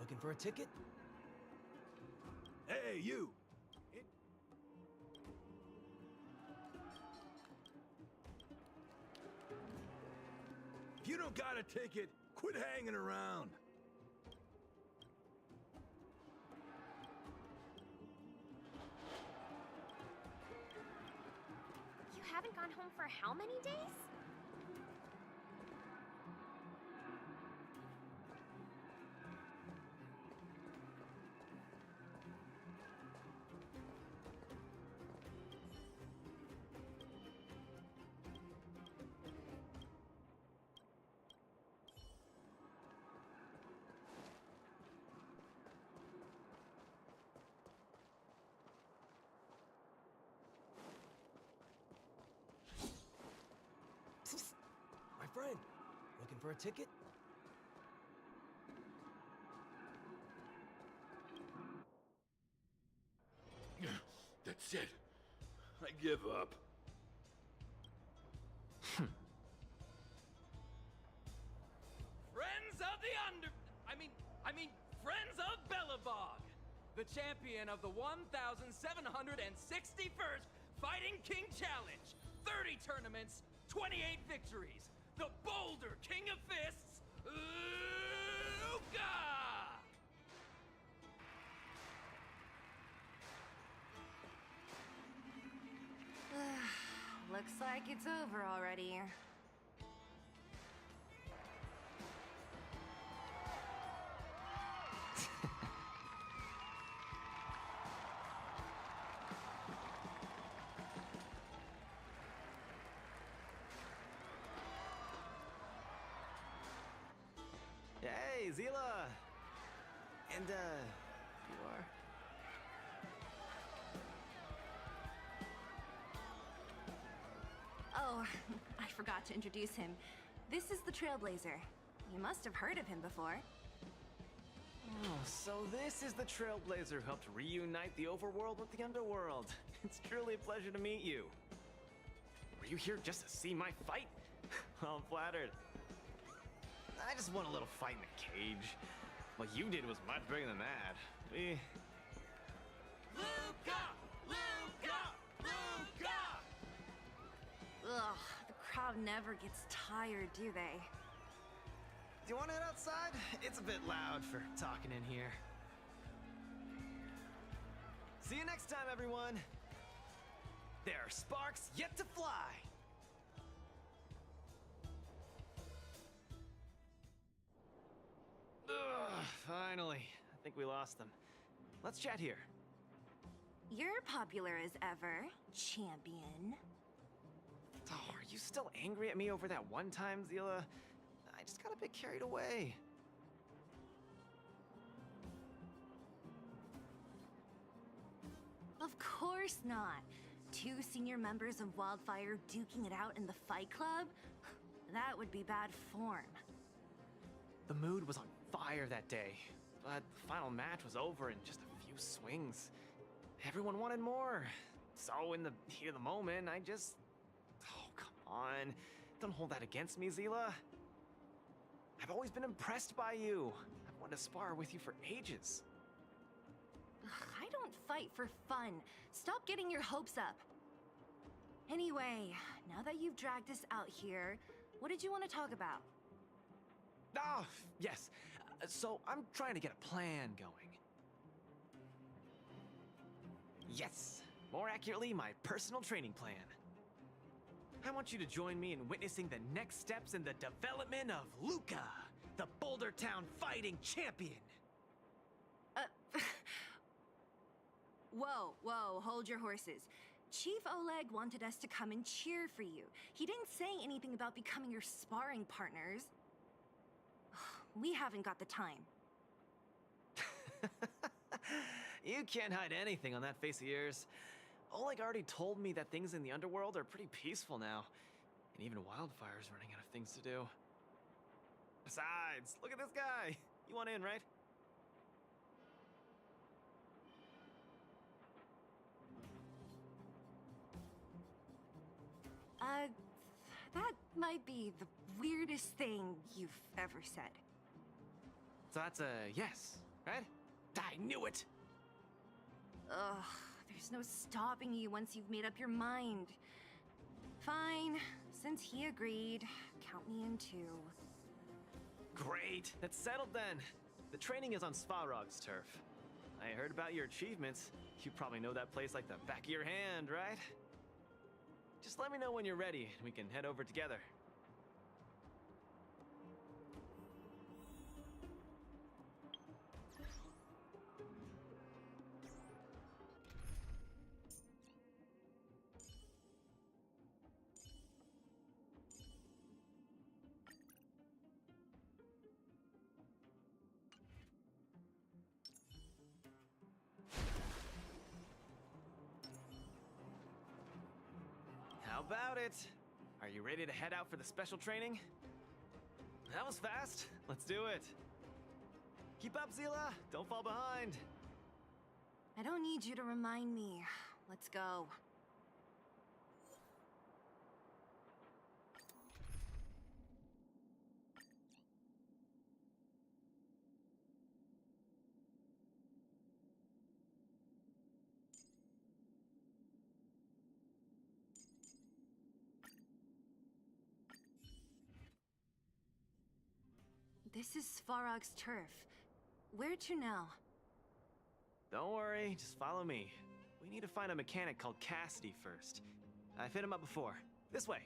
Looking for a ticket? Hey, you! If you don't got a ticket, quit hanging around. You haven't gone home for how many days? My friend, looking for a ticket? That's it. I give up. Friends of the Friends of Belobog, the champion of the 1,761st Fighting King Challenge, 30 tournaments, 28 victories, the Boulder King of Fists, Luca! Looks like it's over already. Hey, Zila! And, you are? Oh, I forgot to introduce him. This is the Trailblazer. You must have heard of him before. Oh, so this is the Trailblazer who helped reunite the overworld with the underworld. It's truly a pleasure to meet you. Were you here just to see my fight? Well, I'm flattered. I just won a little fight in the cage. What you did was much bigger than that. Luca! Luca! Luca! Ugh, the crowd never gets tired, do they? Do you want to head outside? It's a bit loud for talking in here. See you next time, everyone. There are sparks yet to fly. Ugh, finally. I think we lost them. Let's chat here. You're popular as ever, champion. Oh, are you still angry at me over that one time, Zila? I just got a bit carried away. Of course not. 2 senior members of Wildfire duking it out in the Fight Club? That would be bad form. The mood was on fire that day, but the final match was over in just a few swings. Everyone wanted more. So in the heat of the moment, I just... Oh, come on. Don't hold that against me, Zila. I've always been impressed by you. I've wanted to spar with you for ages. Ugh, I don't fight for fun. Stop getting your hopes up. Anyway, now that you've dragged us out here, what did you want to talk about? Ah, yes. So I'm trying to get a plan going. Yes. More accurately, my personal training plan. I want you to join me in witnessing the next steps in the development of Luca, the Boulder Town fighting champion. Whoa, hold your horses. Chief Oleg wanted us to come and cheer for you. He didn't say anything about becoming your sparring partners. We haven't got the time. You can't hide anything on that face of yours. Oleg already told me that things in the underworld are pretty peaceful now, and even Wildfire's running out of things to do. Besides, look at this guy. You want in, right? That might be the weirdest thing you've ever said. So that's a yes, right? I knew it! Ugh, there's no stopping you once you've made up your mind. Fine, since he agreed, count me in too. Great, that's settled then. The training is on Svarog's turf. I heard about your achievements. You probably know that place like the back of your hand, right? Just let me know when you're ready, and we can head over together. How about it? Are you ready to head out for the special training? That was fast. Let's do it. Keep up, Zila. Don't fall behind. I don't need you to remind me. Let's go. This is Svarog's turf. Where to now? Don't worry, just follow me. We need to find a mechanic called Cassidy first. I've hit him up before. This way.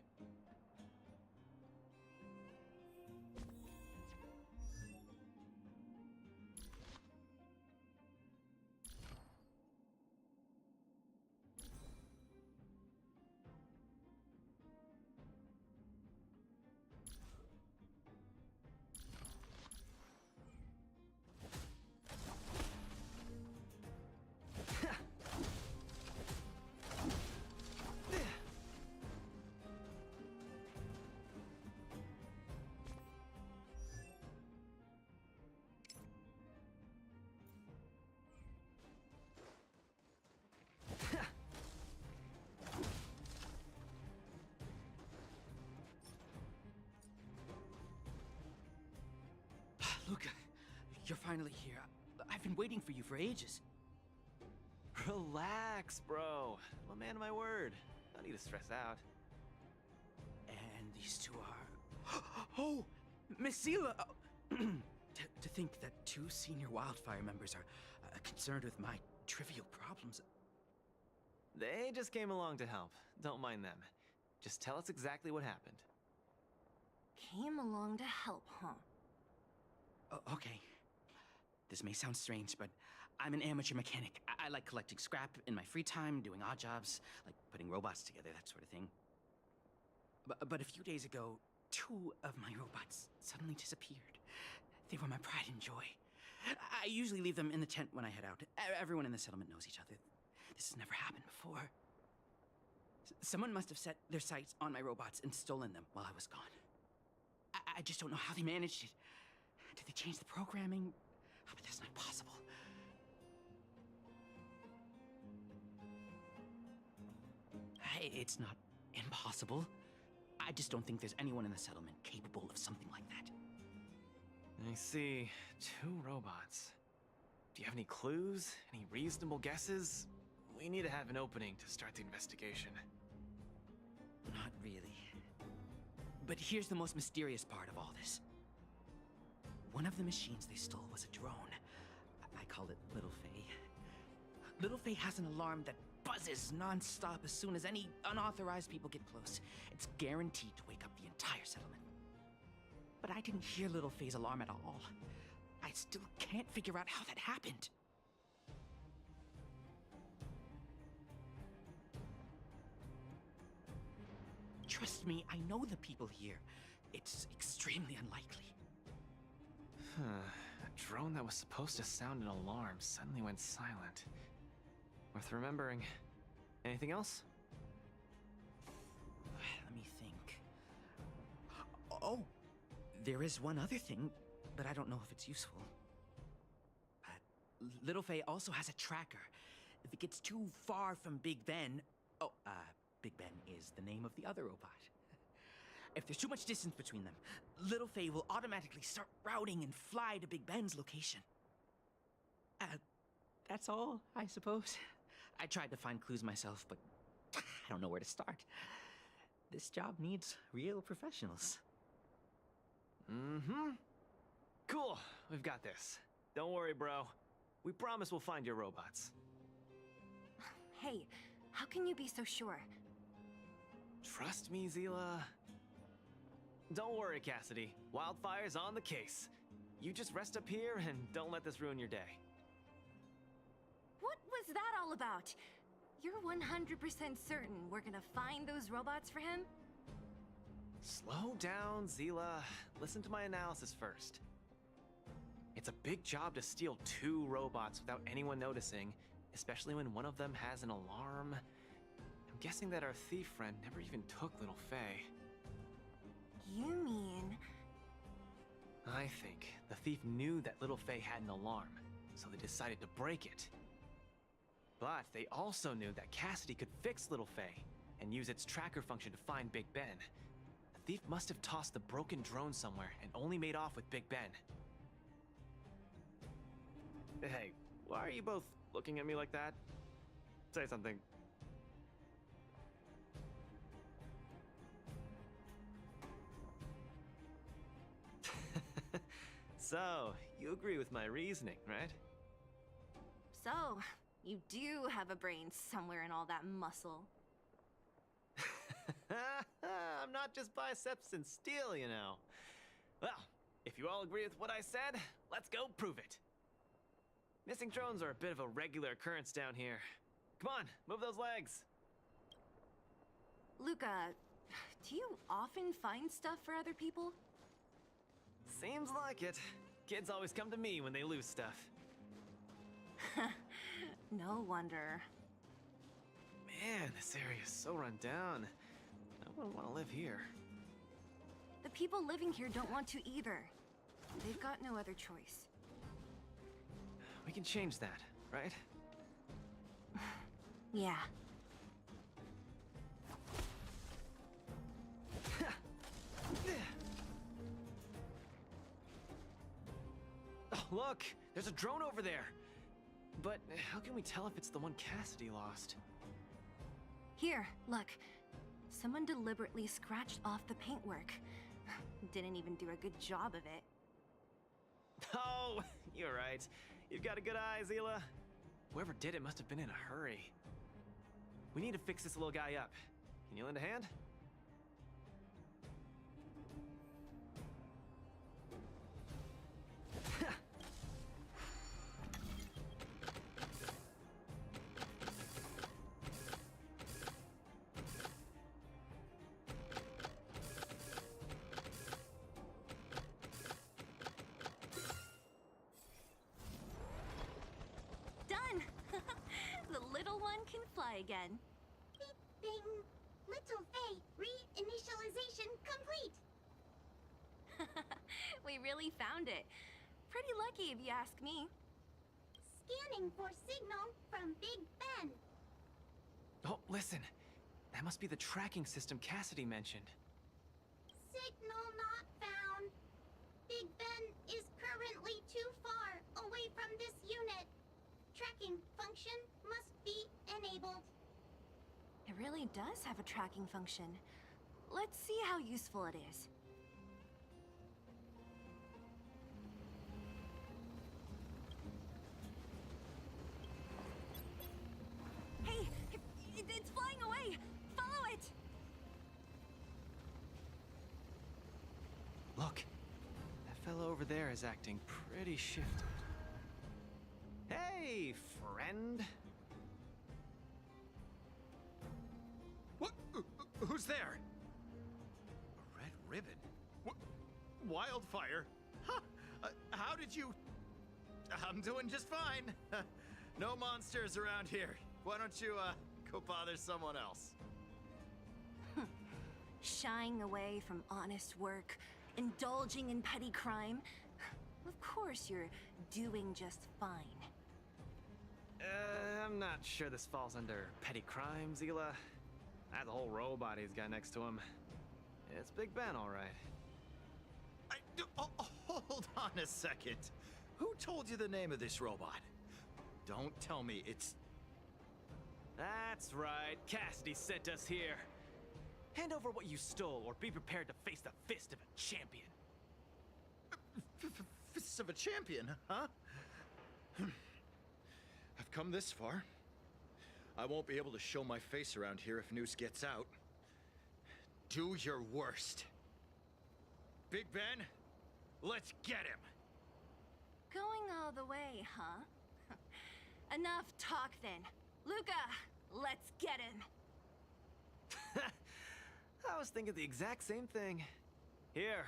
Luca, you're finally here. I've been waiting for you for ages. Relax, bro. I'm a man of my word. No need to stress out. And these two are... Oh! Miss Zila! To think that two senior wildfire members are concerned with my trivial problems. They just came along to help. Don't mind them. Just tell us exactly what happened. Came along to help, huh? Okay. This may sound strange, but I'm an amateur mechanic. I like collecting scrap in my free time, doing odd jobs, like putting robots together, that sort of thing. But a few days ago, two of my robots suddenly disappeared. They were my pride and joy. I usually leave them in the tent when I head out. Everyone in the settlement knows each other. This has never happened before. Someone must have set their sights on my robots and stolen them while I was gone. I just don't know how they managed it. Did they change the programming? Oh, but that's not possible. It's not impossible. I just don't think there's anyone in the settlement capable of something like that. I see. Two robots. Do you have any clues? Any reasonable guesses? We need to have an opening to start the investigation. Not really. But here's the most mysterious part of all this. One of the machines they stole was a drone. I call it Little Faye. Little Faye has an alarm that buzzes non-stop as soon as any unauthorized people get close. It's guaranteed to wake up the entire settlement. But I didn't hear Little Faye's alarm at all. I still can't figure out how that happened. Trust me, I know the people here. It's extremely unlikely. A drone that was supposed to sound an alarm suddenly went silent. Worth remembering. Anything else? Let me think. Oh, there is one other thing, but I don't know if it's useful. Little Faye also has a tracker. If it gets too far from Big Ben... Big Ben is the name of the other robot. If there's too much distance between them, Little Faye will automatically start routing and fly to Big Ben's location. That's all, I suppose. I tried to find clues myself, but I don't know where to start. This job needs real professionals. Mm-hmm. Cool, we've got this. Don't worry, bro. We promise we'll find your robots. Hey, how can you be so sure? Trust me, Zila. Don't worry, Cassidy. Wildfire's on the case. You just rest up here and don't let this ruin your day. What was that all about? You're 100% certain we're gonna find those robots for him? Slow down, Zila. Listen to my analysis first. It's a big job to steal 2 robots without anyone noticing, especially when one of them has an alarm. I'm guessing that our thief friend never even took little Faye. You mean... I think the thief knew that little Faye had an alarm, so they decided to break it. But they also knew that Cassidy could fix little Faye and use its tracker function to find Big Ben. The thief must have tossed the broken drone somewhere and only made off with Big Ben. Hey, why are you both looking at me like that? Say something. So, you agree with my reasoning, right? So, you do have a brain somewhere in all that muscle. I'm not just biceps and steel, you know. Well, if you all agree with what I said, let's go prove it. Missing drones are a bit of a regular occurrence down here. Come on, move those legs. Luca, do you often find stuff for other people? Seems like it. Kids always come to me when they lose stuff. No wonder. Man, this area is so run down. I wouldn't want to live here. The people living here don't want to either. They've got no other choice. We can change that, right? Yeah. Oh, look! There's a drone over there! But how can we tell if it's the one Cassidy lost? Here, look. Someone deliberately scratched off the paintwork. Didn't even do a good job of it. Oh, you're right. You've got a good eye, Zila. Whoever did it must have been in a hurry. We need to fix this little guy up. Can you lend a hand? Done! The little one can fly again. Beep, bing. Little Faye, reinitialization complete. We really found it. Pretty lucky if you ask me. Scanning for signal from Big Ben. Oh, listen. That must be the tracking system Cassidy mentioned. Signal not found. Big Ben is currently too far away from this unit. Tracking function must be enabled. It really does have a tracking function. Let's see how useful it is. Hey! It's flying away! Follow it! Look, that fellow over there is acting pretty shifted. Hey, friend. What? Who's there? A red ribbon? Wildfire? Huh? How did you... I'm doing just fine. No monsters around here. Why don't you, go bother someone else? Shying away from honest work, indulging in petty crime. Of course you're doing just fine. I'm not sure this falls under petty crime, Zila. That whole robot he's got next to him. It's Big Ben, all right. Hold on a second. Who told you the name of this robot? Don't tell me it's... That's right. Cassidy sent us here. Hand over what you stole, or be prepared to face the fist of a champion. Fists of a champion, huh? I've come this far. I won't be able to show my face around here if news gets out. Do your worst. Big Ben, let's get him! Going all the way, huh? Enough talk then. Luca, let's get him! I was thinking the exact same thing. Here,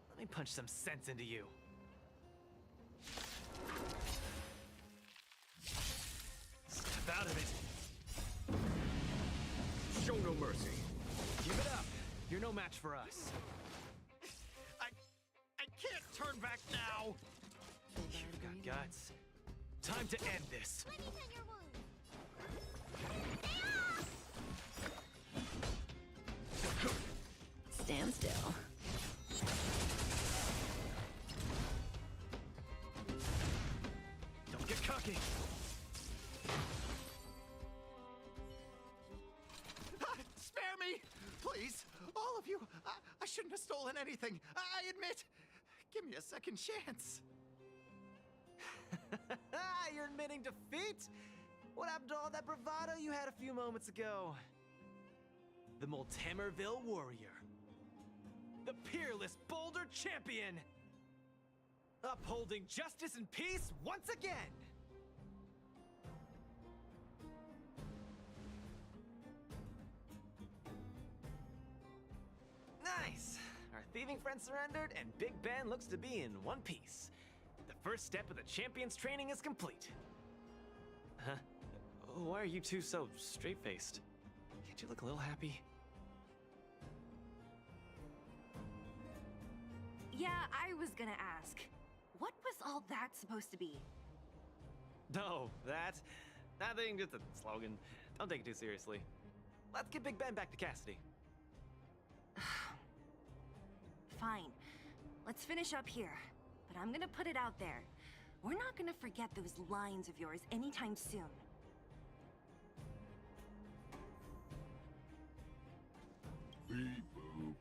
let me punch some sense into you. Step out of it. Show no mercy. Give it up. You're no match for us. I can't turn back now! You've got guts. Time to end this. Let me tend your wound. Stand still. Don't get cocky. Spare me! Please! All of you! I shouldn't have stolen anything! I admit! Give me a second chance! You're admitting defeat? What happened to all that bravado you had a few moments ago? The Multimerville Warrior. The peerless Boulder Champion. Upholding justice and peace once again. Nice! Our thieving friend surrendered, and Big Ben looks to be in one piece. The first step of the champion's training is complete. Huh? Why are you two so straight-faced? Can't you look a little happy? Yeah, I was gonna ask. What was all that supposed to be? No, nothing, just a slogan. Don't take it too seriously. Let's get Big Ben back to Cassidy. Fine. Let's finish up here. But I'm gonna put it out there. We're not gonna forget those lines of yours anytime soon. Beep boop.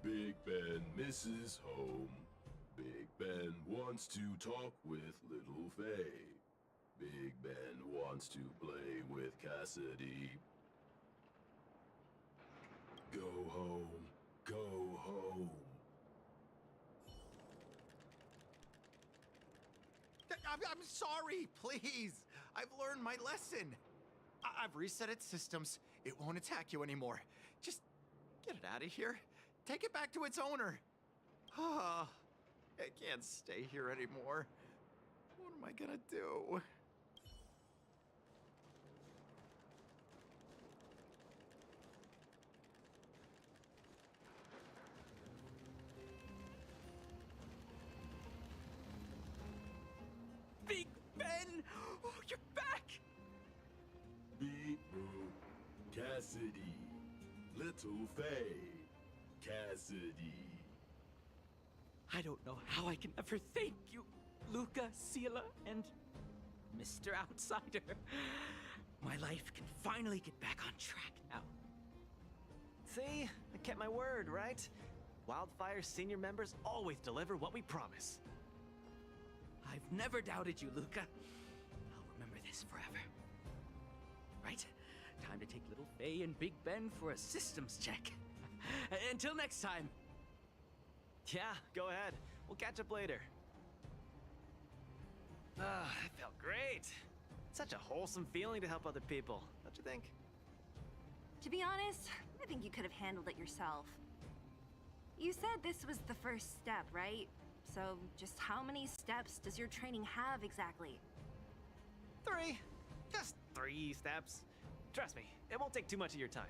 Big Ben misses home. Big Ben wants to talk with Little Faye. Big Ben wants to play with Cassidy. Go home. Go home. I'm sorry, please. I've learned my lesson. I've reset its systems. It won't attack you anymore. Just get it out of here. Take it back to its owner. Ah, I can't stay here anymore. What am I gonna do? Big Ben! Oh, you're back! Beep boop. Cassidy. Little Faye. Cassidy. I don't know how I can ever thank you, Luca, Sela, and Mr. Outsider. My life can finally get back on track now. See? I kept my word, right? Wildfire's senior members always deliver what we promise. I've never doubted you, Luca. I'll remember this forever. Right? Time to take little Faye and Big Ben for a systems check. Until next time. Yeah, go ahead. We'll catch up later. Ah, that felt great. Such a wholesome feeling to help other people, don't you think? To be honest, I think you could have handled it yourself. You said this was the first step, right? So, just how many steps does your training have exactly? 3. Just 3 steps. Trust me, it won't take too much of your time.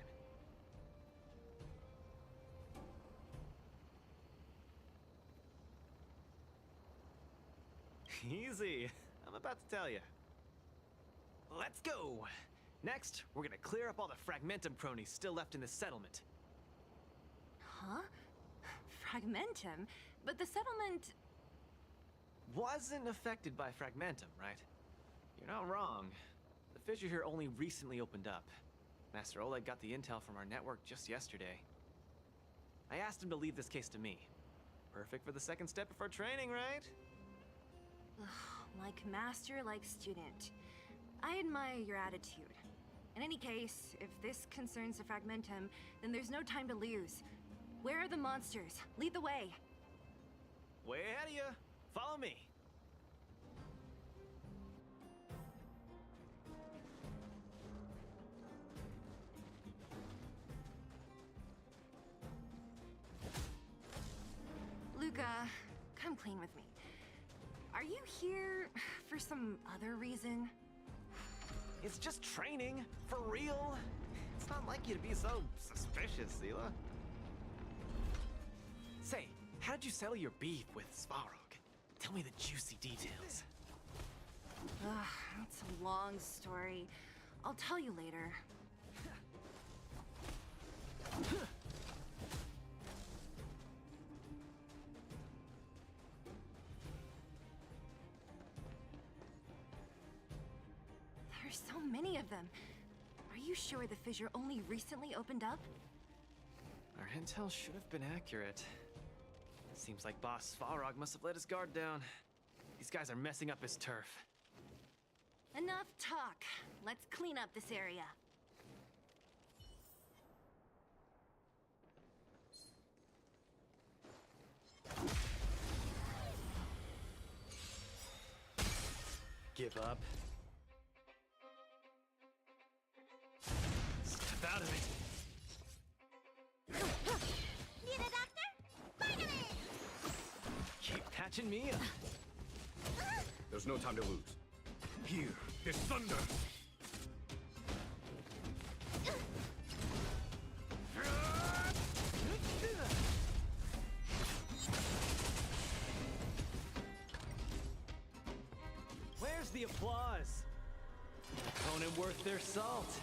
Easy. I'm about to tell you. Let's go! Next, we're gonna clear up all the Fragmentum cronies still left in the settlement. Huh? Fragmentum? But the settlement... Wasn't affected by Fragmentum, right? You're not wrong. The fissure here only recently opened up. Master Oleg got the intel from our network just yesterday. I asked him to leave this case to me. Perfect for the second step of our training, right? Ugh, like master, like student. I admire your attitude. In any case, if this concerns the Fragmentum, then there's no time to lose. Where are the monsters? Lead the way. Way ahead of you. Follow me. Luca, come clean with me. Are you here for some other reason? It's just training. For real. It's not like you to be so suspicious, Zila. Say, how did you settle your beef with Svarog? Tell me the juicy details. Ugh, it's a long story. I'll tell you later. There's so many of them. Are you sure the fissure only recently opened up? Our intel should have been accurate. Seems like Boss Svarog must have let his guard down. These guys are messing up his turf. Enough talk. Let's clean up this area. Give up. Step out of it. Need a doctor? Finally! Keep patching me up. There's no time to lose. Here is thunder! Where's the applause? Opponent worth their salt.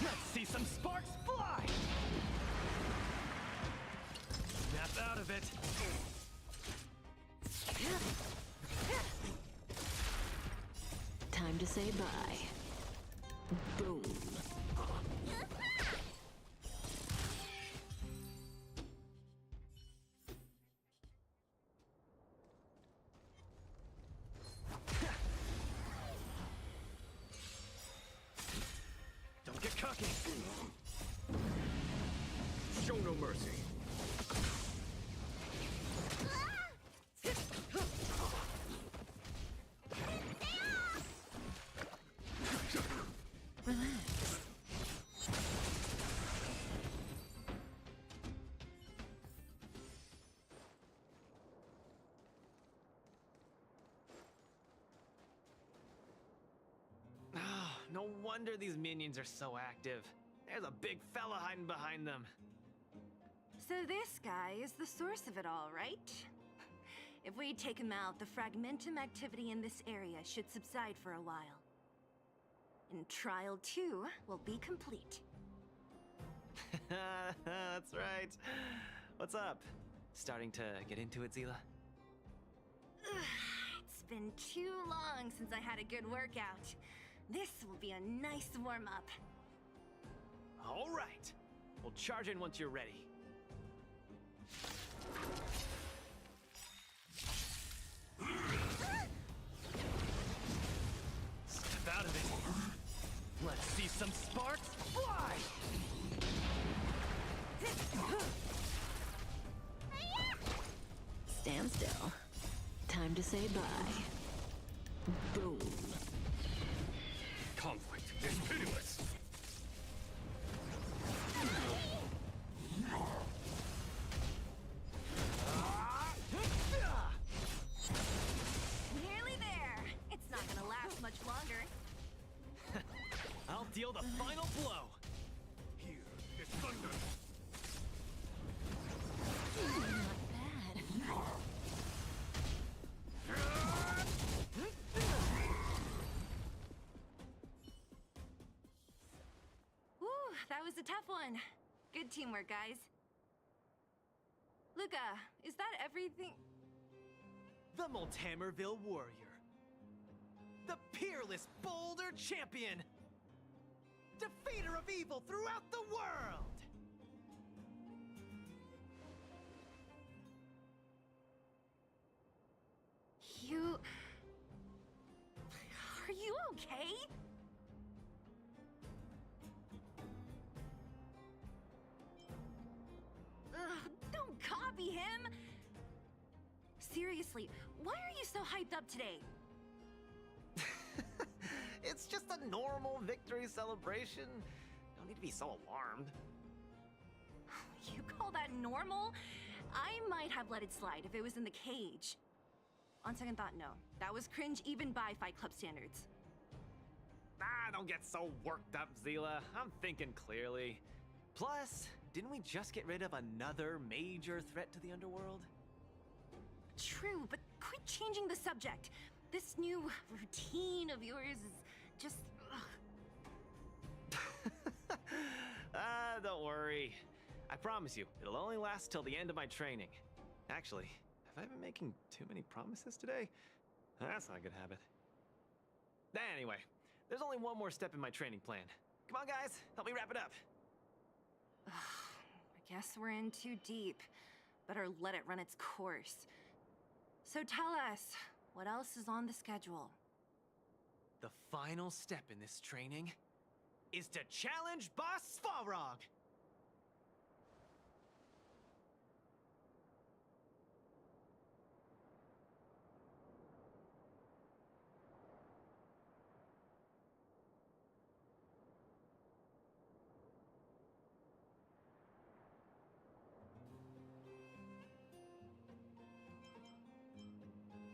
Let's see some sparks fly! Snap out of it. Time to say bye. Boom. Don't get cocky. Show no mercy. Relax. No wonder these minions are so active. There's a big fella hiding behind them. So this guy is the source of it all, right? If we take him out, the Fragmentum activity in this area should subside for a while. And Trial 2 will be complete. That's right. What's up? Starting to get into it, Zila? It's been too long since I had a good workout. This will be a nice warm-up. All right. We'll charge in once you're ready. Step out of it. Let's see some sparks fly! Stand still. Time to say bye. Boom. Conflict is pitiless. Nearly there. It's not gonna last much longer. I'll deal the final blow. Here is thunder. Not bad. Whew, that was a tough one. Good teamwork, guys. Luca, is that everything? The Moltamerville Warrior. the peerless boulder champion, defeater of evil throughout the world. You... Are you okay? Ugh, don't copy him! Seriously, why are you so hyped up today? It's just a normal victory celebration. No need to be so alarmed. You call that normal? I might have let it slide if it was in the cage. On second thought, no. That was cringe even by Fight Club standards. Ah, don't get so worked up, Zila. I'm thinking clearly. Plus, didn't we just get rid of another major threat to the underworld? True, but quit changing the subject. This new routine of yours is just... Don't worry. I promise you, it'll only last till the end of my training. Actually, have I been making too many promises today? That's not a good habit. Anyway, there's only one more step in my training plan. Come on, guys, help me wrap it up. I guess we're in too deep. Better let it run its course. So tell us, what else is on the schedule? The final step in this training is to challenge Boss Svarog!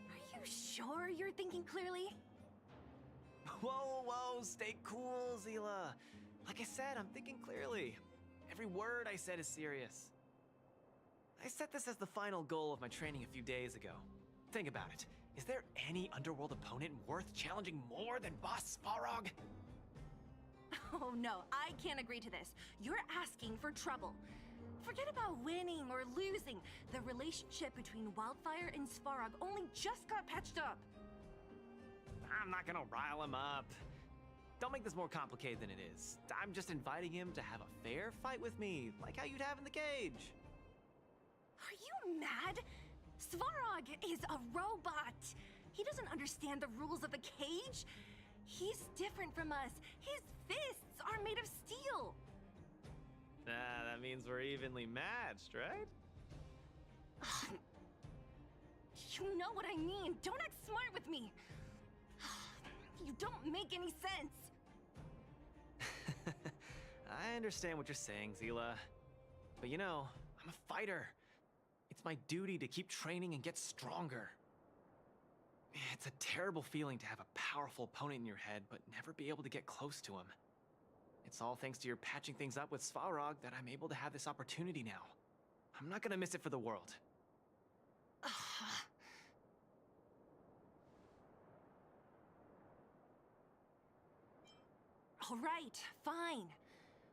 Are you sure you're thinking clearly? Whoa, stay cool, Zila. Like I said, I'm thinking clearly. Every word I said is serious. I set this as the final goal of my training a few days ago. Think about it. Is there any underworld opponent worth challenging more than Boss Svarog? Oh no, I can't agree to this. You're asking for trouble. Forget about winning or losing. The relationship between Wildfire and Svarog only just got patched up. I'm not gonna rile him up. Don't make this more complicated than it is. I'm just inviting him to have a fair fight with me, like how you'd have in the cage. Are you mad? Svarog is a robot. He doesn't understand the rules of the cage. He's different from us. His fists are made of steel. That means we're evenly matched, right? You know what I mean. Don't act smart with me. You don't make any sense. I understand what you're saying, Zila. But you know, I'm a fighter. It's my duty to keep training and get stronger. It's a terrible feeling to have a powerful opponent in your head, but never be able to get close to him. It's all thanks to your patching things up with Svarog that I'm able to have this opportunity now. I'm not gonna miss it for the world. All right, fine.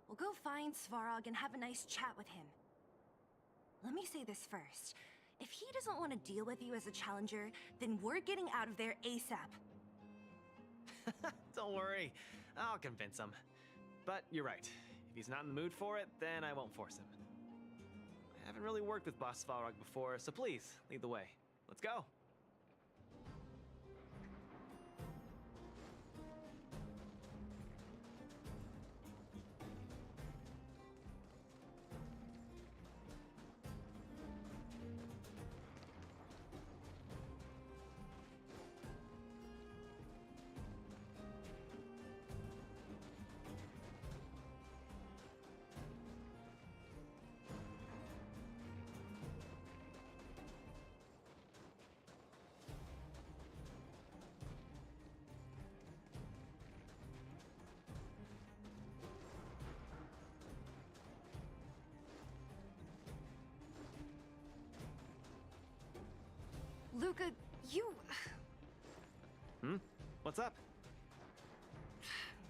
We'll go find Svarog and have a nice chat with him. Let me say this first. If he doesn't want to deal with you as a challenger, then we're getting out of there ASAP. Don't worry, I'll convince him. But you're right. If he's not in the mood for it, then I won't force him. I haven't really worked with Boss Svarog before, so please, lead the way. Let's go. Luca, you... What's up?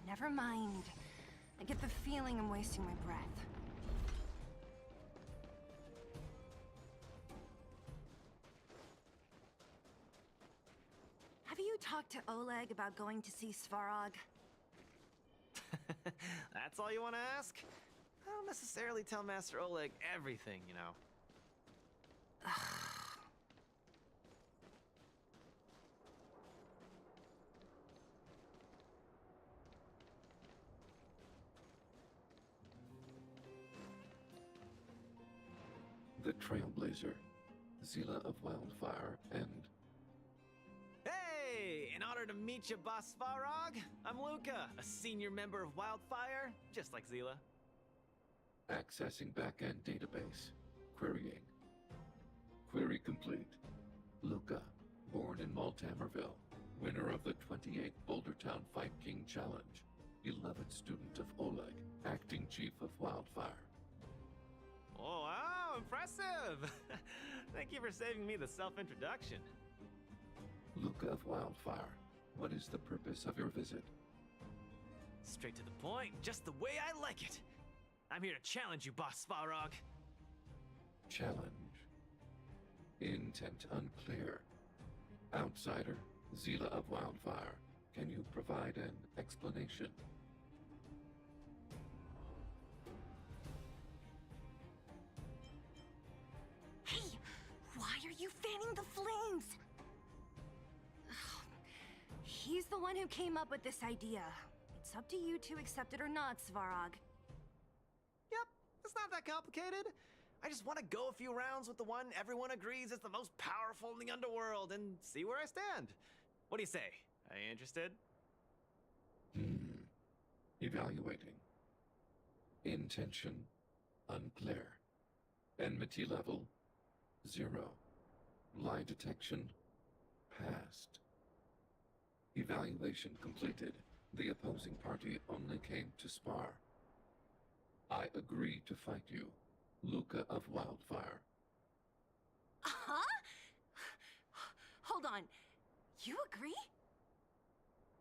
Never mind. I get the feeling I'm wasting my breath. Have you talk to Oleg about going to see Svarog? That's all you want to ask? I don't necessarily tell Master Oleg everything, you know. The Trailblazer, Zila of Wildfire, and... Hey! In honor to meet you, Boss Svarog, I'm Luca, a senior member of Wildfire, just like Zila. Accessing backend database. Querying. Query complete. Luca, born in Maltamerville, winner of the 28th Bouldertown Fight King Challenge, beloved student of Oleg, acting chief of Wildfire. Oh, wow, impressive! Thank you for saving me the self-introduction. Luca of Wildfire, what is the purpose of your visit? Straight to the point, just the way I like it. I'm here to challenge you, Boss Svarog. Challenge. Intent unclear. Outsider, Zila of Wildfire, can you provide an explanation? Hey! Why are you fanning the flames? He's the one who came up with this idea. It's up to you to accept it or not, Svarog. Yep, it's not that complicated. I just want to go a few rounds with the one everyone agrees is the most powerful in the underworld and see where I stand. What do you say? Are you interested? Evaluating. Intention unclear. Enmity level 0. Lie detection passed. Evaluation completed. The opposing party only came to spar. I agree to fight you, Luca of Wildfire. Huh? Hold on. You agree?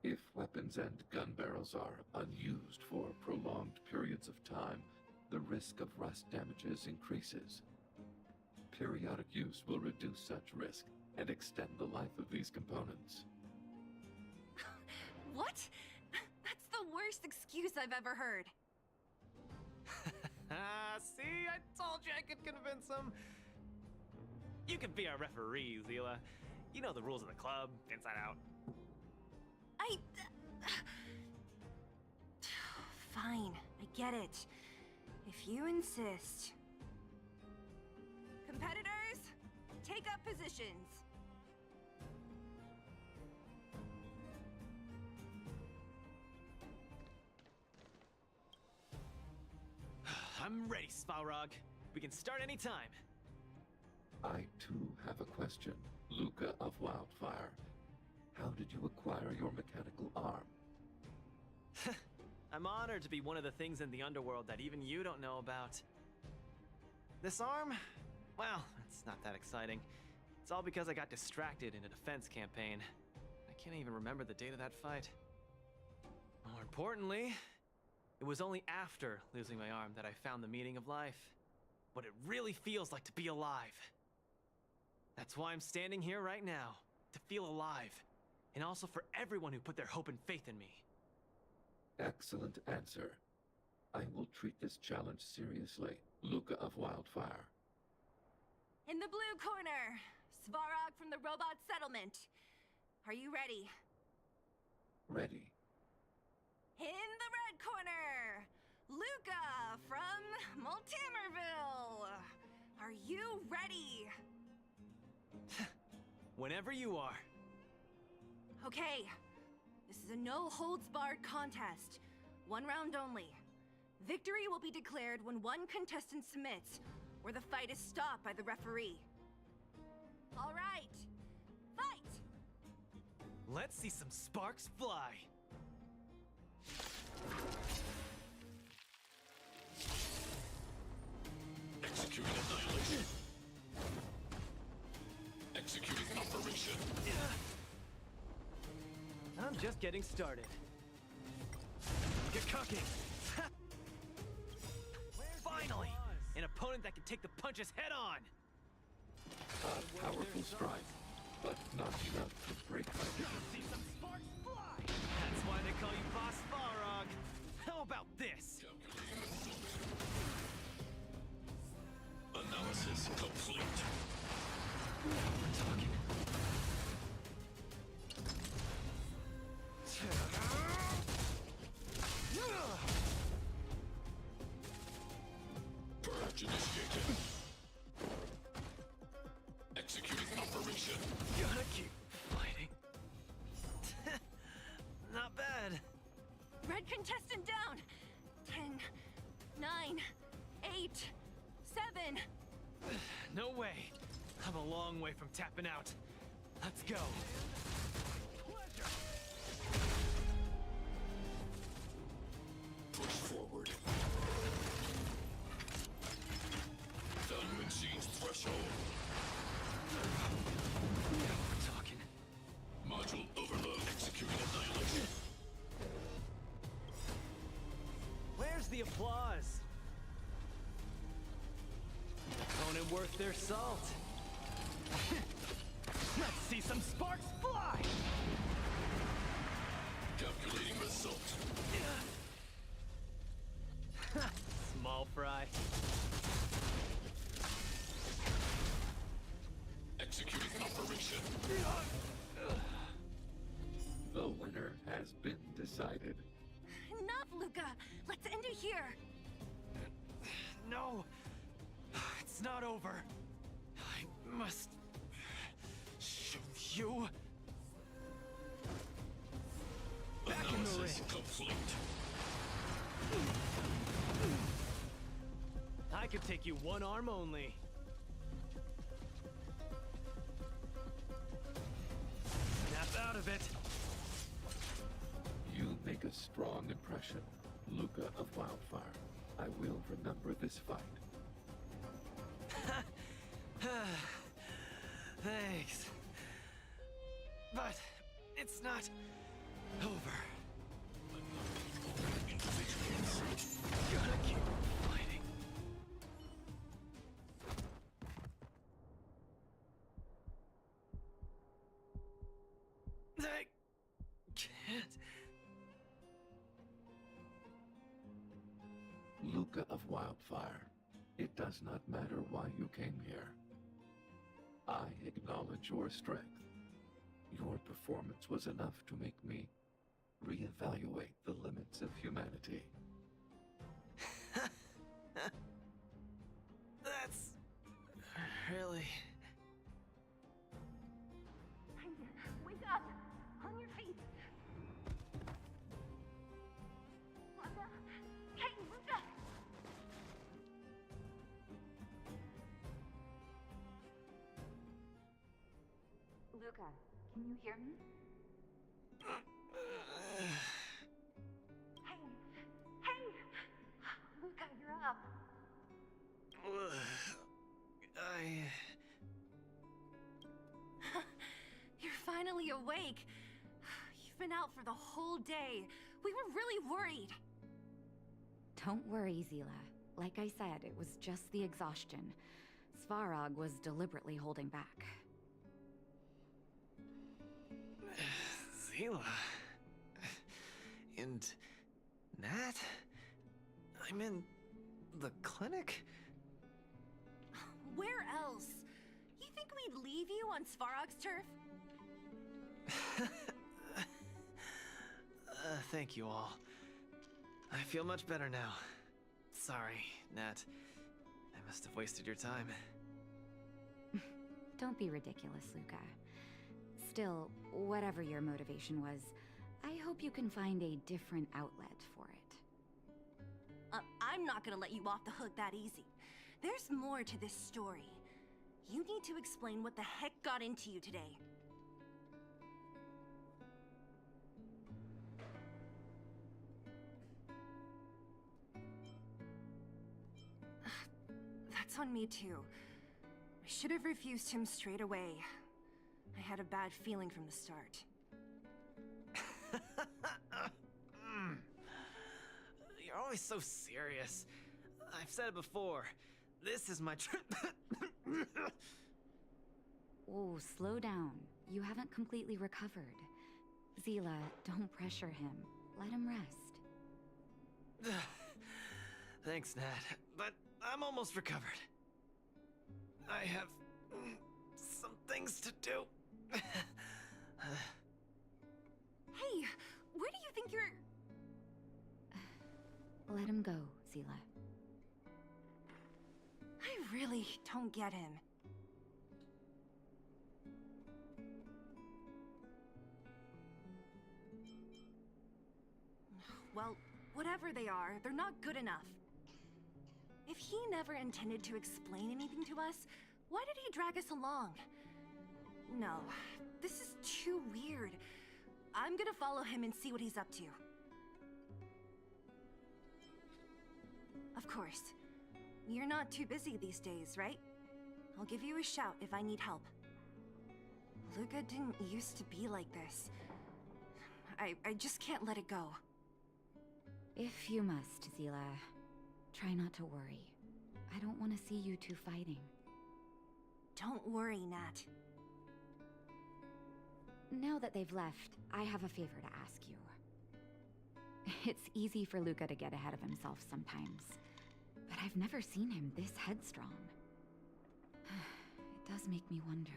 If weapons and gun barrels are unused for prolonged periods of time, the risk of rust damages increases. Periodic use will reduce such risk and extend the life of these components. What? That's the worst excuse I've ever heard. See, I told you I could convince him. You can be our referee, Zila. You know the rules of the club, inside out. Fine, I get it. If you insist. Competitors, take up positions. I'm ready, Svarog. We can start anytime. I too have a question, Luca of Wildfire. How did you acquire your mechanical arm? I'm honored to be one of the things in the underworld that even you don't know about. This arm? Well, it's not that exciting. It's all because I got distracted in a defense campaign. I can't even remember the date of that fight. More importantly, it was only after losing my arm that I found the meaning of life. What it really feels like to be alive. That's why I'm standing here right now, to feel alive. And also for everyone who put their hope and faith in me. Excellent answer. I will treat this challenge seriously, Luca of Wildfire. In the blue corner, Svarog from the Robot Settlement. Are you ready? Ready. In the red corner, Luca from Multimerville. Are you ready? Whenever you are. Okay. This is a no-holds-barred contest. 1 round only. Victory will be declared when one contestant submits, or the fight is stopped by the referee. All right. Fight! Let's see some sparks fly. Executing annihilation. Executing operation. I'm just getting started. Get cooking. Finally! An opponent that can take the punches head on! A powerful strike. but not enough to break my vision. See some sparks fly! That's why they call you Boss Farog. How about this? Analysis complete. We're talking. Purge initiated. Executing operation. Gotta keep fighting. Not bad. Red contestant down! 10, 9, 8, 7. No way. I'm a long way from tapping out. Let's go. Push forward. Value exceeds threshold. Now we're talking. Module overload. Executing annihilation. Where's the applause? Opponent worth their salt. Let's see some sparks fly! Calculating result. Small fry. Executing operation. The winner has been decided. Enough, Luca! Let's end it here! No! It's not over. I must show you. Back in the ring. Analysis complete. I could take you one arm only. Snap out of it. You make a strong impression, Luca of Wildfire. I will remember this fight. Thanks. But it's not over. Gotta keep fighting. I can't. Luca of Wildfire, it does not matter why you came here. I acknowledge your strength. Your performance was enough to make me reevaluate the limits of humanity. That's really... Wake up! On your feet! Luca? Hey, Luca! Luca, can you hear me? Hey! Hey! Luca, you're up! You're finally awake! You've been out for the whole day. We were really worried. Don't worry, Zila. Like I said, it was just the exhaustion. Svarog was deliberately holding back. Zila... And... Nat? I'm in... the clinic? Where else? You think we'd leave you on Svarog's turf? Thank you all. I feel much better now. Sorry, Nat. I must have wasted your time. Don't be ridiculous, Luca. Still, whatever your motivation was, I hope you can find a different outlet for it. I'm not gonna let you off the hook that easy. There's more to this story. You need to explain what the heck got into you today. That's on me too. I should have refused him straight away. I had a bad feeling from the start. You're always so serious. I've said it before. This is my trip. Oh, slow down. You haven't completely recovered. Zila, don't pressure him. Let him rest. Thanks, Nat, but I'm almost recovered. I have some things to do. Hey, where do you think you're... Let him go, Zila. I really don't get him. Well, whatever they are, they're not good enough. If he never intended to explain anything to us, why did he drag us along? No, this is too weird. I'm gonna follow him and see what he's up to. Of course. You're not too busy these days, right? I'll give you a shout if I need help. Luca didn't used to be like this. I just can't let it go. If you must, Zila, try not to worry. I don't want to see you two fighting. Don't worry, Nat. Now that they've left, I have a favor to ask you. It's easy for Luca to get ahead of himself sometimes, but I've never seen him this headstrong. It does make me wonder.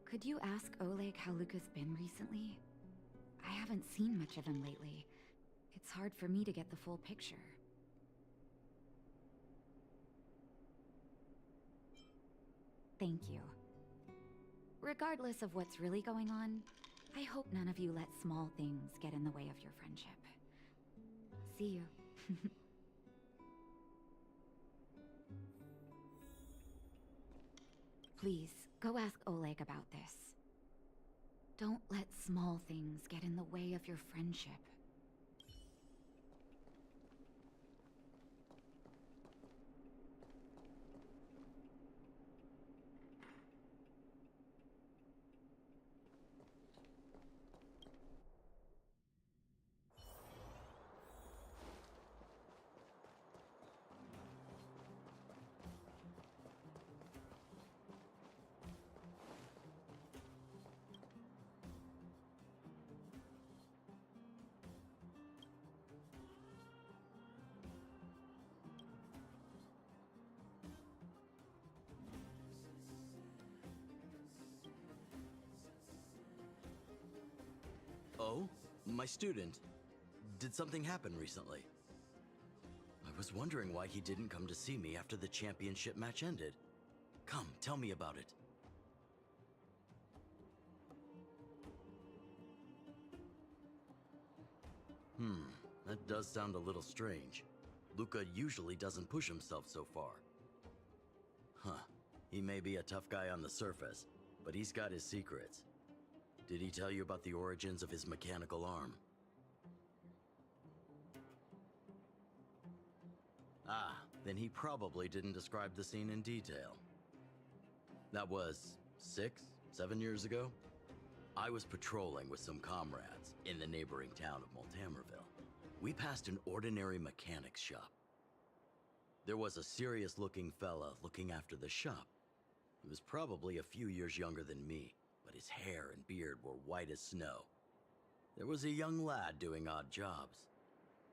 Could you ask Oleg how Luca's been recently? I haven't seen much of him lately. It's hard for me to get the full picture. Thank you. Regardless of what's really going on, I hope none of you let small things get in the way of your friendship. See you. Please, go ask Oleg about this. Don't let small things get in the way of your friendship. Oh? My student. Did something happen recently? I was wondering why he didn't come to see me after the championship match ended. Come, tell me about it. That does sound a little strange. Luca usually doesn't push himself so far. Huh. He may be a tough guy on the surface, but he's got his secrets. Did he tell you about the origins of his mechanical arm? Ah, then he probably didn't describe the scene in detail. That was 6, 7 years ago? I was patrolling with some comrades in the neighboring town of Multamerville. We passed an ordinary mechanic's shop. There was a serious-looking fella looking after the shop. He was probably a few years younger than me, but his hair and beard were white as snow. There was a young lad doing odd jobs.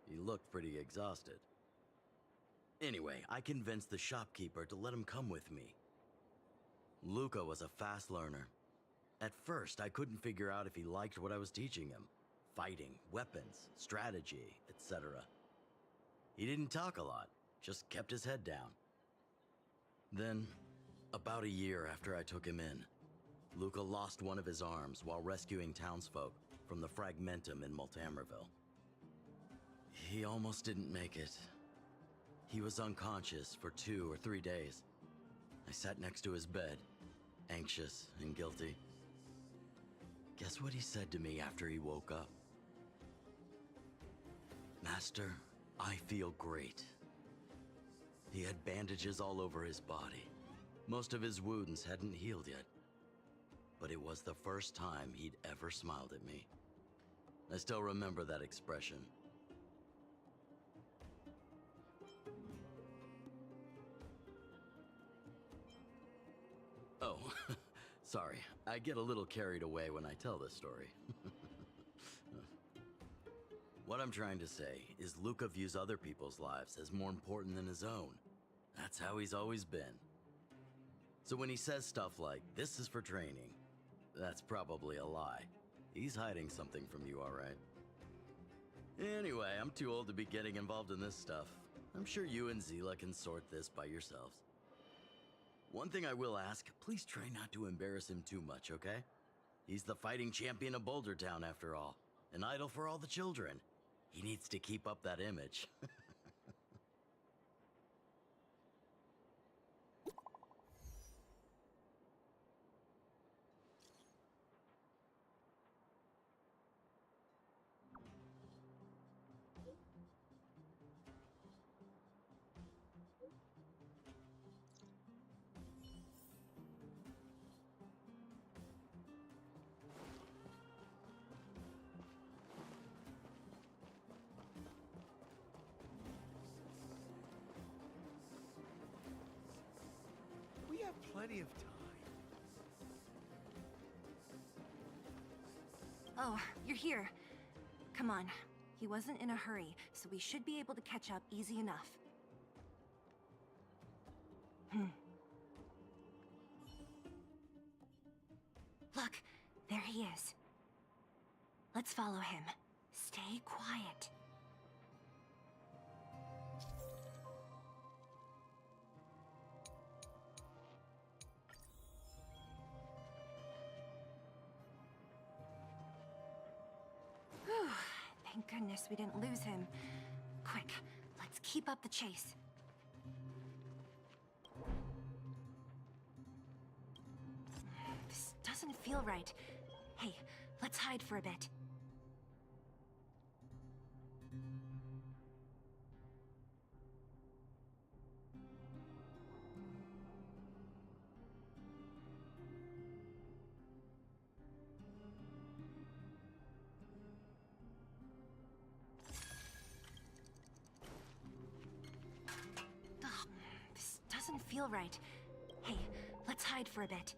He looked pretty exhausted. Anyway, I convinced the shopkeeper to let him come with me. Luca was a fast learner. At first, I couldn't figure out if he liked what I was teaching him. Fighting, weapons, strategy, etc. He didn't talk a lot, just kept his head down. Then, about a year after I took him in, Luca lost one of his arms while rescuing townsfolk from the Fragmentum in Multamerville. He almost didn't make it. He was unconscious for 2 or 3 days. I sat next to his bed, anxious and guilty. Guess what he said to me after he woke up? "Master, I feel great." He had bandages all over his body. Most of his wounds hadn't healed yet. But it was the first time he'd ever smiled at me. I still remember that expression. Oh, Sorry, I get a little carried away when I tell this story. What I'm trying to say is Luca views other people's lives as more important than his own. That's how he's always been. So when he says stuff like, "This is for training," that's probably a lie. He's hiding something from you, all right? Anyway, I'm too old to be getting involved in this stuff. I'm sure you and Zila can sort this by yourselves. One thing I will ask, please try not to embarrass him too much, okay? He's the fighting champion of Boulder Town, after all. An idol for all the children. He needs to keep up that image. We have plenty of time. Oh, you're here. Come on. He wasn't in a hurry, so we should be able to catch up easy enough. Look, there he is. Let's follow him. Stay quiet. Whew, thank goodness we didn't lose him. Quick, let's keep up the chase. This doesn't feel right. Hey, let's hide for a bit. Ugh, this doesn't feel right. Hey, let's hide for a bit.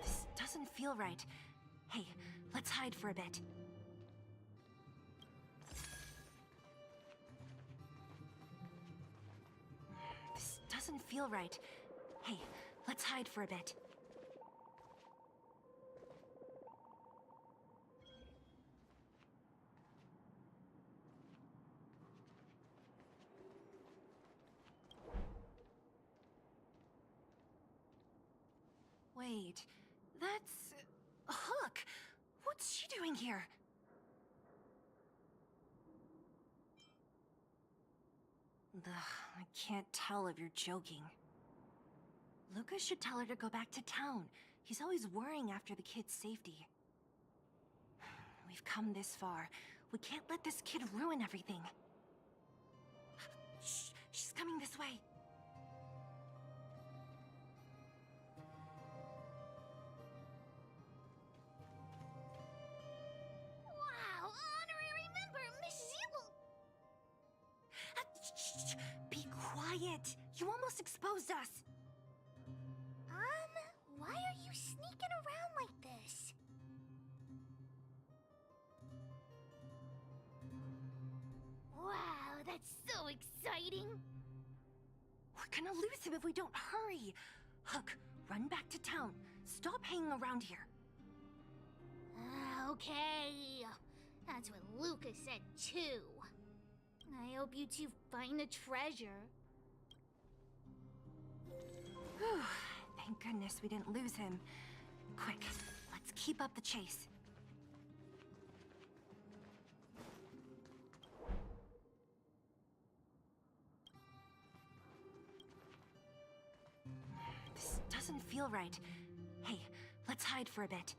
This doesn't feel right. Hey, let's hide for a bit. This doesn't feel right. Hey, let's hide for a bit. Wait, that's... Hook! What's she doing here? Ugh, I can't tell if you're joking. Lucas should tell her to go back to town. He's always worrying after the kid's safety. We've come this far. We can't let this kid ruin everything. Shh, she's coming this way. Wow, honorary member, Miss Zibble! Shh, be quiet. You almost exposed us. Why are you sneaking around like this? Wow, that's so exciting! We're gonna lose him if we don't hurry. Hook, run back to town. Stop hanging around here. Okay. That's what Lucas said too. I hope you two find the treasure. Whew, thank goodness we didn't lose him. Quick, let's keep up the chase. This doesn't feel right. Hey, let's hide for a bit.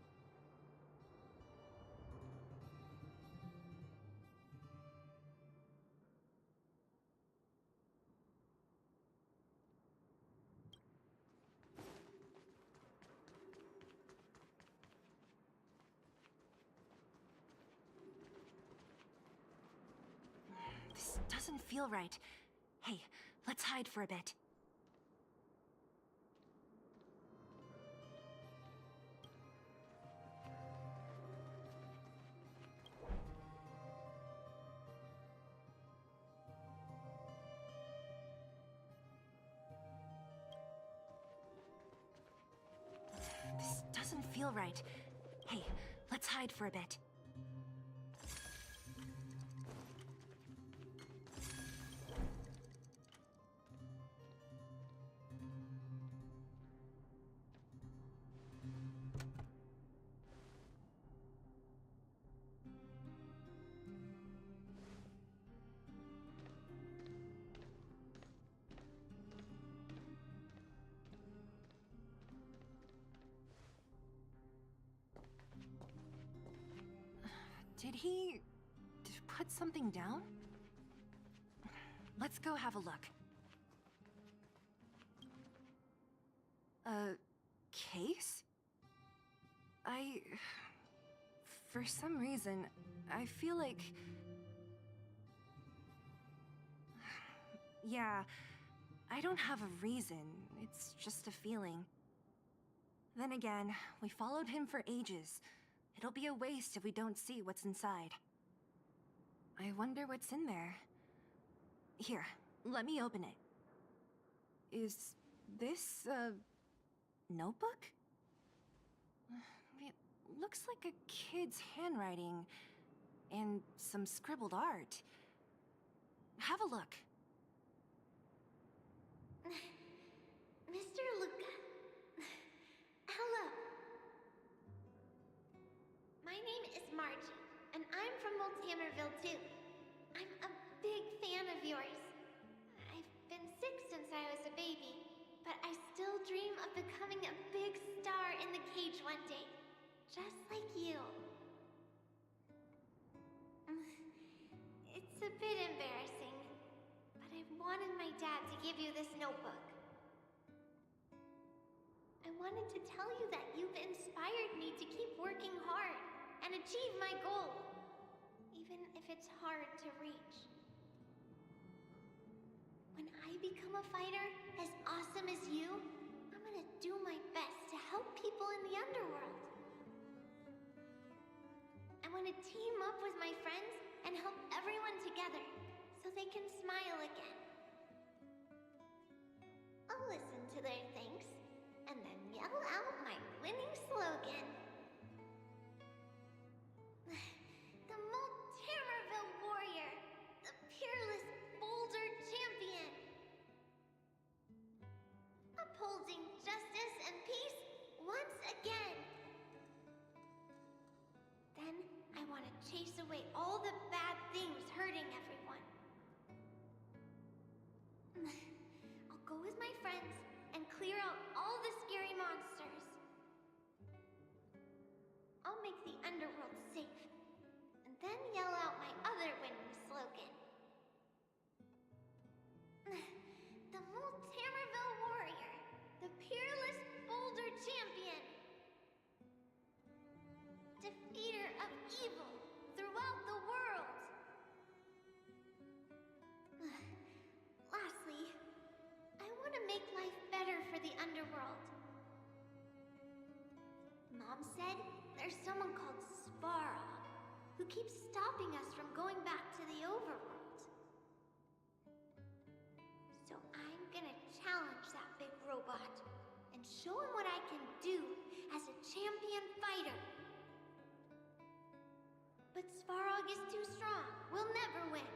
doesn't feel right. Hey, let's hide for a bit. This doesn't feel right. Hey, let's hide for a bit. Did he put something down? Let's go have a look. A case? For some reason, I feel like... Yeah, I don't have a reason. It's just a feeling. Then again, we followed him for ages. It'll be a waste if we don't see what's inside. I wonder what's in there. Here, let me open it. Is this a notebook? It looks like a kid's handwriting and some scribbled art. Have a look. Mr. Luca. Hello. My name is Margie, and I'm from Multamerville too. I'm a big fan of yours. I've been sick since I was a baby, but I still dream of becoming a big star in the cage one day, just like you. It's a bit embarrassing, but I wanted my dad to give you this notebook. I wanted to tell you that you've inspired me to keep working hard and achieve my goal, even if it's hard to reach. When I become a fighter as awesome as you, I'm gonna do my best to help people in the underworld. I want to team up with my friends and help everyone together so they can smile again. I'll listen to their thanks and then yell out my winning slogan. The Multamerville Warrior, the peerless boulder champion. Upholding justice and peace once again. Then I want to chase away all the bad things hurting everyone. I'll go with my friends and clear out all the scary monsters. I'll make the underworld safe, and then yell out my other winning slogan. The Multamerville Warrior, the peerless boulder champion. Defeater of evil throughout the world. Lastly, I want to make life better for the underworld. Mom said there's someone called Svarog who keeps stopping us from going back to the overworld. So I'm gonna challenge that big robot and show him what I can do as a champion fighter. But Svarog is too strong. We'll never win.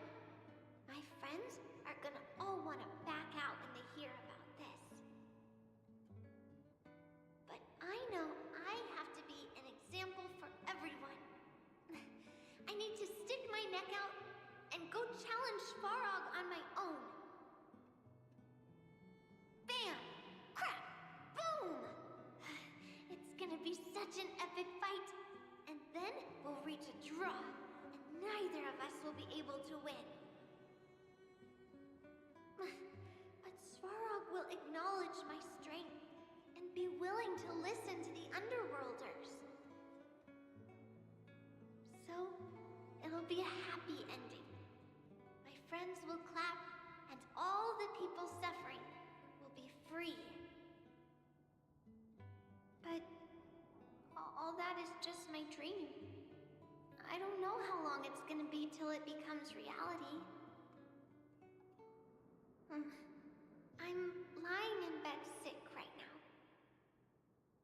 My friends are gonna all want to back out when they hear about this. But I know I have to be an example for everyone. I need to stick my neck out and go challenge Svarog on my own. Bam! Crack! Boom! It's gonna be such an epic fight. And then we'll reach a draw, and neither of us will be able to win. But Svarog will acknowledge my strength and be willing to listen to the Underworlders. So, it'll be a happy ending. My friends will clap, and all the people suffering will be free. But all that is just my dream. I don't know how long it's gonna be till it becomes reality. I'm lying in bed sick right now.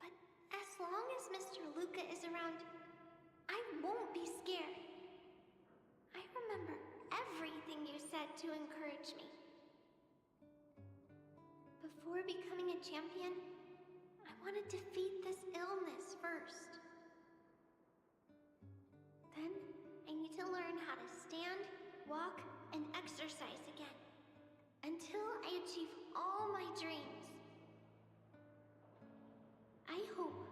But as long as Mr. Luca is around, I won't be scared. I remember everything you said to encourage me. Before becoming a champion, I want to defeat this illness first. Then, I need to learn how to stand, walk, and exercise again. Until I achieve all my dreams. I hope...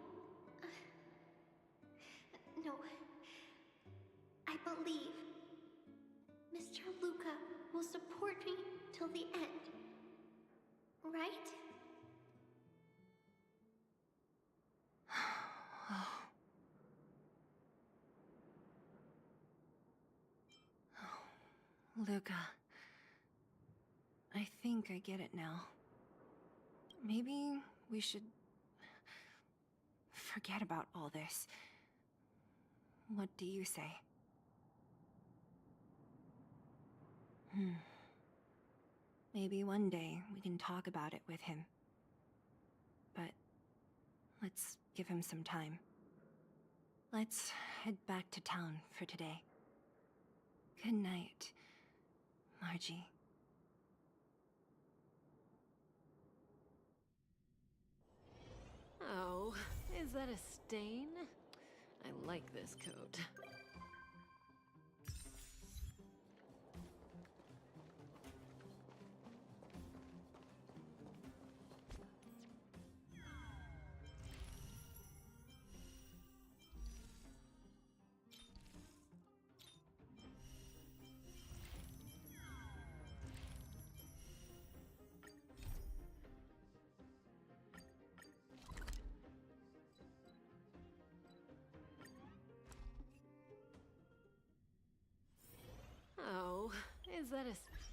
no. I believe Mr. Luca will support me till the end. Right? Luca. I think I get it now. Maybe we should forget about all this. What do you say? Maybe one day we can talk about it with him. But let's give him some time. Let's head back to town for today. Good night, Margie. Oh, is that a stain? I like this coat. Oh, is that a...